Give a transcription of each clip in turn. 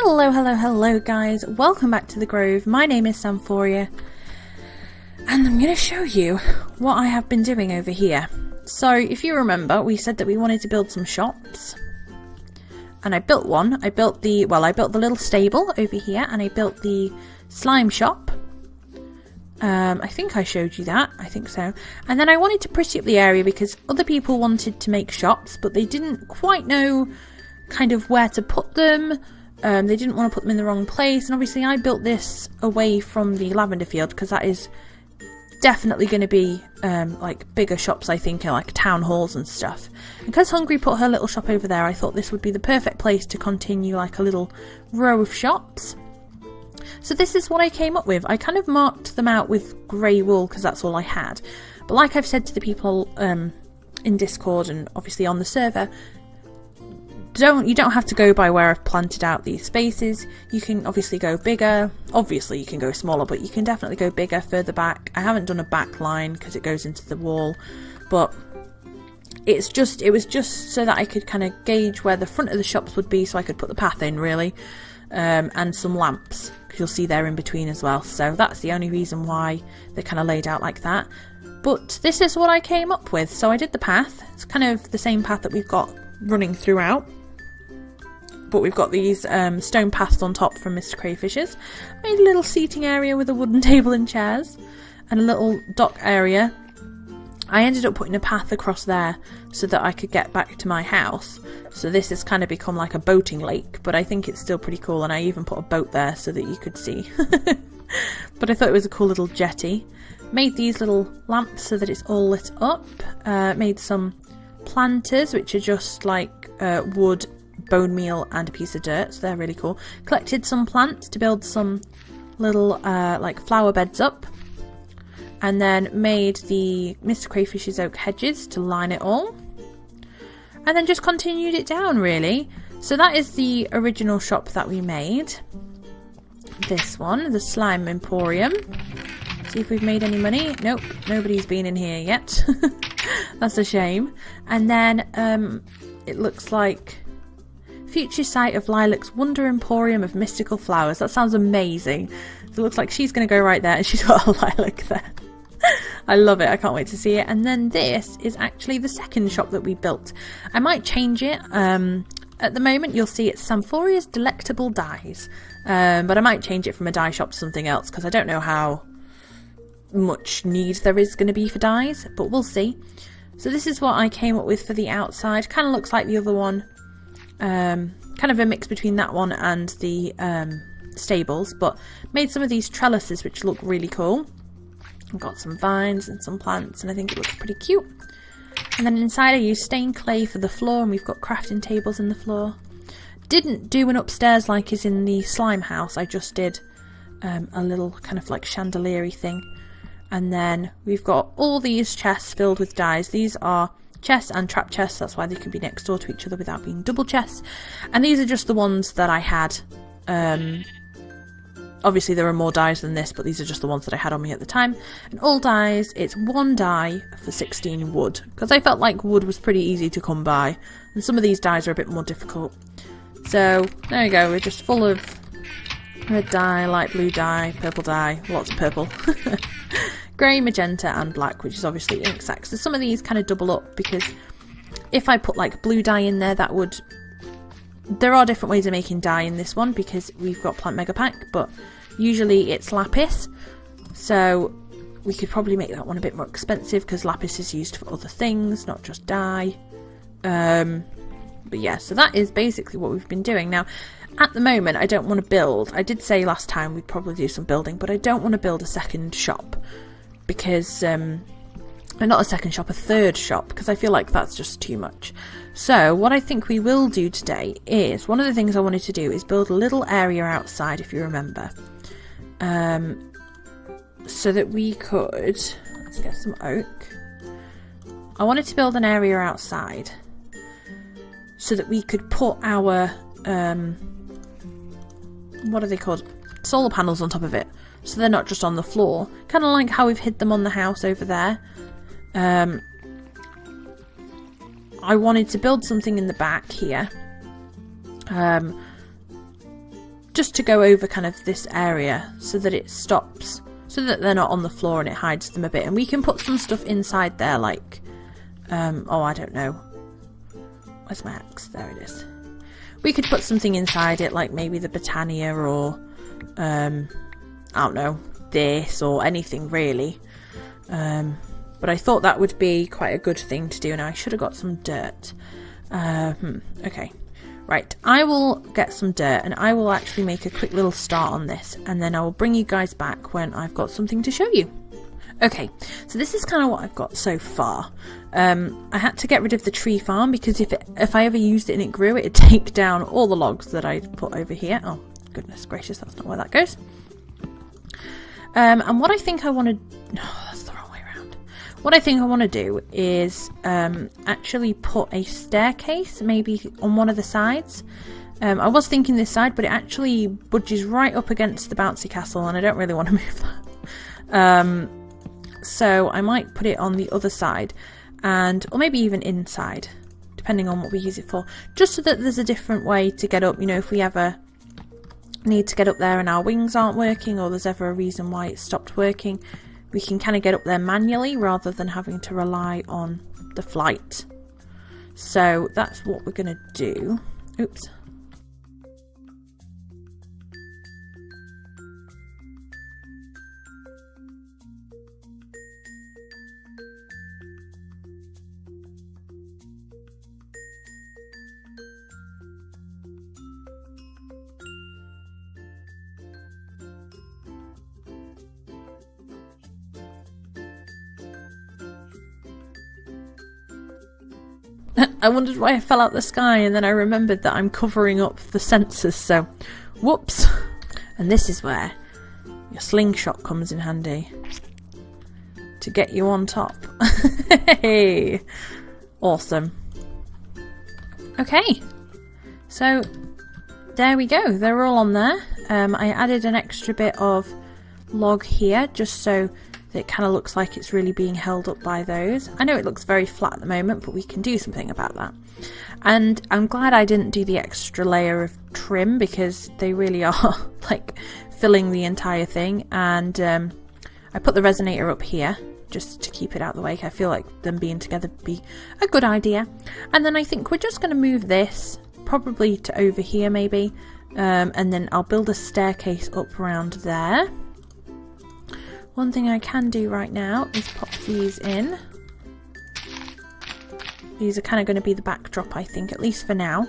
Hello guys, welcome back to the Grove. My name is Samphoria and I'm going to show you what I have been doing over here. So if you remember, we said that we wanted to build some shops and I built one. I built the little stable over here and I built the slime shop. I think I showed you that, I think so. And then I wanted to pretty up the area because other people wanted to make shops but they didn't quite know kind of where to put them. They didn't want to put them in the wrong place, and obviously I built this away from the lavender field because that is definitely going to be like bigger shops, I think, like town halls and stuff. And because Hungry put her little shop over there, I thought this would be the perfect place to continue like a little row of shops. So this is what I came up with. I kind of marked them out with grey wool because that's all I had. But like I've said to the people in Discord and obviously on the server, you don't have to go by where I've planted out these spaces. You can obviously go bigger, obviously you can go smaller, but you can definitely go bigger further back. I haven't done a back line because it goes into the wall, but it was just so that I could kind of gauge where the front of the shops would be so I could put the path in really, and some lamps because you'll see they're in between as well. So that's the only reason why they're kind of laid out like that. But this is what I came up with. So I did the path. It's kind of the same path that we've got running throughout. But we've got these stone paths on top from Mr. Crayfish's. Made a little seating area with a wooden table and chairs. And a little dock area. I ended up putting a path across there so that I could get back to my house. So this has kind of become like a boating lake. But I think it's still pretty cool. And I even put a boat there so that you could see. But I thought it was a cool little jetty. Made these little lamps so that it's all lit up. Made some planters, which are just like wood, bone meal and a piece of dirt, so they're really cool. Collected some plants to build some little like flower beds up, and then made the Mr. Crayfish's oak hedges to line it all, and then just continued it down really. So that is the original shop that we made. This one, the Slime Emporium. See if we've made any money. Nope, nobody's been in here yet. That's a shame. And then it looks like future site of Lilac's Wonder Emporium of Mystical Flowers. That sounds amazing. So it looks like she's going to go right there and she's got a lilac there. I love it. I can't wait to see it. And then this is actually the second shop that we built. I might change it. At the moment you'll see it's Samphoria's Delectable Dyes. But I might change it from a dye shop to something else because I don't know how much need there is going to be for dyes. But we'll see. So this is what I came up with for the outside. Kind of looks like the other one. Kind of a mix between that one and the stables, but made some of these trellises which look really cool. I've got some vines and some plants and I think it looks pretty cute. And then inside I used stained clay for the floor and we've got crafting tables in the floor. Didn't do an upstairs like is in the slime house, I just did a little kind of like chandelier-y thing. And then we've got all these chests filled with dyes. These are chests and trap chests, that's why they can be next door to each other without being double chests. And these are just the ones that I had. Obviously there are more dyes than this, but these are just the ones that I had on me at the time. And all dyes, it's one dye for 16 wood, because I felt like wood was pretty easy to come by, and some of these dyes are a bit more difficult. So there you go, we're just full of red dye, light blue dye, purple dye, lots of purple. Grey, magenta and black, which is obviously ink sacs. So some of these kind of double up because if I put like blue dye in there, that would... There are different ways of making dye in this one because we've got Plant Mega Pack, but usually it's lapis. So we could probably make that one a bit more expensive because lapis is used for other things, not just dye. But yeah, so that is basically what we've been doing. Now, at the moment, I don't want to build. I did say last time we'd probably do some building, but I don't want to build a second shop. Because, not a second shop, a third shop, because I feel like that's just too much. So what I think we will do today is, one of the things I wanted to do is build a little area outside, if you remember. So that we could, let's get some oak. I wanted to build an area outside so that we could put our, what are they called? Solar panels on top of it. So they're not just on the floor. Kind of like how we've hid them on the house over there. I wanted to build something in the back here. just to go over kind of this area so that it stops, so that they're not on the floor and it hides them a bit. And we can put some stuff inside there, like, oh, I don't know. Where's my axe? There it is. We could put something inside it, like maybe the Britannia or, I don't know, this or anything really. But I thought that would be quite a good thing to do. Now I should have got some dirt. Okay. Right, I will get some dirt and I will actually make a quick little start on this, and then I will bring you guys back when I've got something to show you. Okay, so this is kind of what I've got so far. I had to get rid of the tree farm because if I ever used it and it grew, it'd take down all the logs that I put over here. Oh, goodness gracious, that's not where that goes. And what I think I want to... No, that's the wrong way around. What I think I want to do is actually put a staircase maybe on one of the sides. I was thinking this side, but it actually budges right up against the bouncy castle and I don't really want to move that. So I might put it on the other side, or maybe even inside, depending on what we use it for, just so that there's a different way to get up. You know, if we ever need to get up there and our wings aren't working, or there's ever a reason why it stopped working, we can kind of get up there manually rather than having to rely on the flight. So that's what we're going to do. Oops. I wondered why I fell out the sky, and then I remembered that I'm covering up the sensors, so whoops. And this is where your slingshot comes in handy to get you on top. Hey, awesome. Okay, so there we go, they're all on there. I added an extra bit of log here just so that it kind of looks like it's really being held up by those. I know it looks very flat at the moment, but we can do something about that. And I'm glad I didn't do the extra layer of trim because they really are like filling the entire thing. And I put the resonator up here just to keep it out of the way. I feel like them being together would be a good idea. And then I think we're just going to move this probably to over here maybe. And then I'll build a staircase up around there. One thing I can do right now is pop these in. These are kind of going to be the backdrop, I think, at least for now.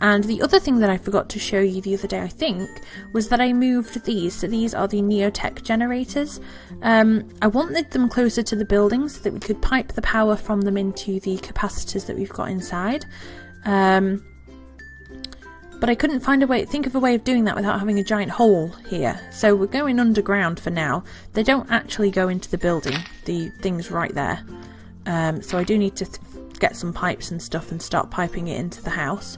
And the other thing that I forgot to show you the other day, I think, was that I moved these. So these are the Neotech generators. I wanted them closer to the building so that we could pipe the power from them into the capacitors that we've got inside. But I couldn't think of a way of doing that without having a giant hole here. So we're going underground for now. They don't actually go into the building, the thing's right there. So I do need to get some pipes and stuff and start piping it into the house.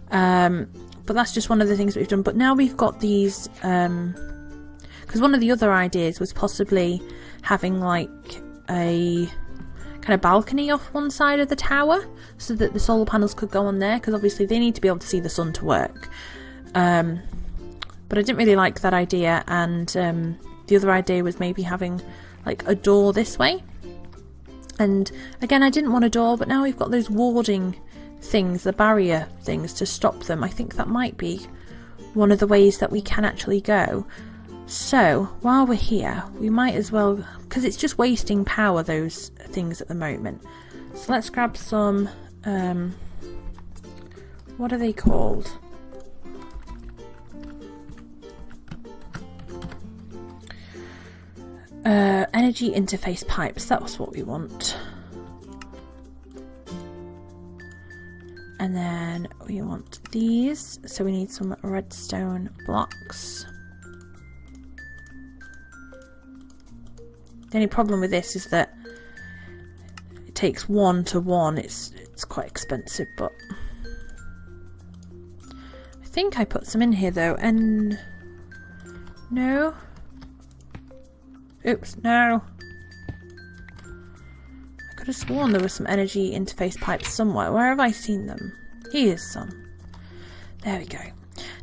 But that's just one of the things that we've done. But now we've got these, because one of the other ideas was possibly having like a kind of balcony off one side of the tower so that the solar panels could go on there, because obviously they need to be able to see the sun to work. But I didn't really like that idea, and the other idea was maybe having like a door this way. And again, I didn't want a door, but now we've got those warding things, the barrier things to stop them. I think that might be one of the ways that we can actually go. So while we're here, we might as well, because it's just wasting power, those things at the moment. So let's grab some, what are they called? Energy interface pipes, that was what we want. And then we want these, so we need some redstone blocks. The only problem with this is that it takes 1 to 1. It's quite expensive, but I think I put some in here though. And no, oops, no. I could have sworn there was some energy interface pipes somewhere. Where have I seen them? Here's some. There we go.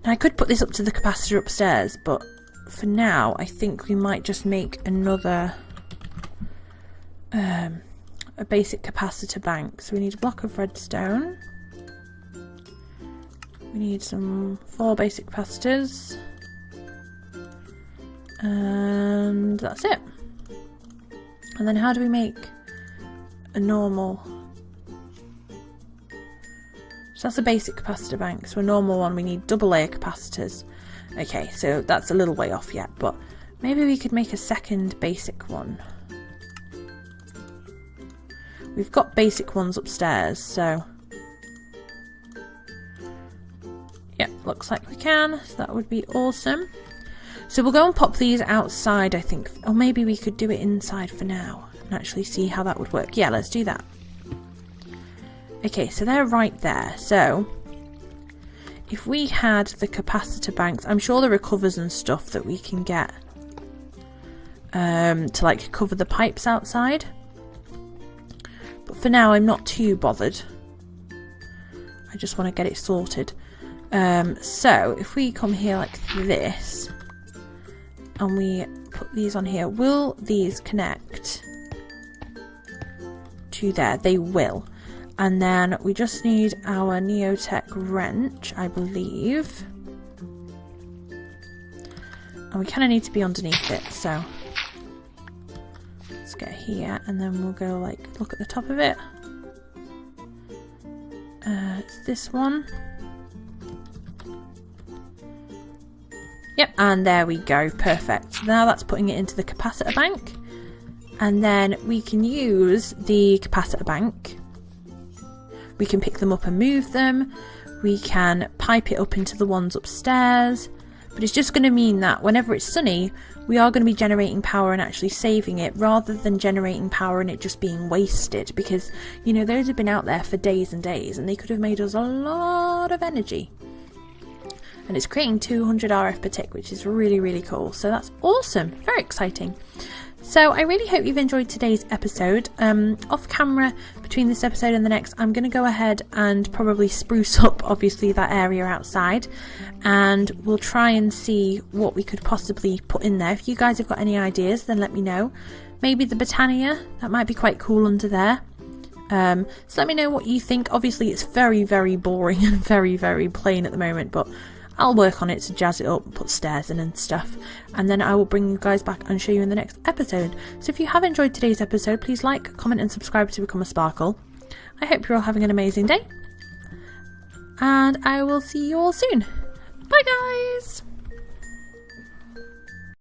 Now I could put this up to the capacitor upstairs, but for now I think we might just make another a basic capacitor bank. So we need a block of redstone. We need some 4 basic capacitors. And that's it. And then how do we make a normal... So that's a basic capacitor bank. So a normal one, we need double layer capacitors. Okay, so that's a little way off yet, but maybe we could make a second basic one. We've got basic ones upstairs, so... yeah, looks like we can. So that would be awesome. So we'll go and pop these outside, I think. Or maybe we could do it inside for now and actually see how that would work. Yeah, let's do that. Okay, so they're right there. So if we had the capacitor banks, I'm sure there are covers and stuff that we can get to like cover the pipes outside. But for now, I'm not too bothered. I just want to get it sorted. So if we come here like this and we put these on here, will these connect to there? They will. And then we just need our Neotech wrench, I believe. And we kind of need to be underneath it, so let's get here and then we'll go like look at the top of it. It's this one. Yep, and there we go, perfect. So now that's putting it into the capacitor bank. And then we can use the capacitor bank. We can pick them up and move them. We can pipe it up into the ones upstairs. But it's just going to mean that whenever it's sunny, we are going to be generating power and actually saving it, rather than generating power and it just being wasted. Because, you know, those have been out there for days and days and they could have made us a lot of energy. And it's creating 200 RF per tick, which is really, really cool. So that's awesome. Very exciting. So I really hope you've enjoyed today's episode. Off camera, between this episode and the next, I'm going to go ahead and probably spruce up, obviously, that area outside. And we'll try and see what we could possibly put in there. If you guys have got any ideas, then let me know. Maybe the Botania, that might be quite cool under there. So let me know what you think. Obviously, it's very, very boring and very, very plain at the moment, but I'll work on it to jazz it up and put stairs in and stuff, and then I will bring you guys back and show you in the next episode. So if you have enjoyed today's episode, please like, comment and subscribe to become a sparkle. I hope you're all having an amazing day, and I will see you all soon. Bye guys!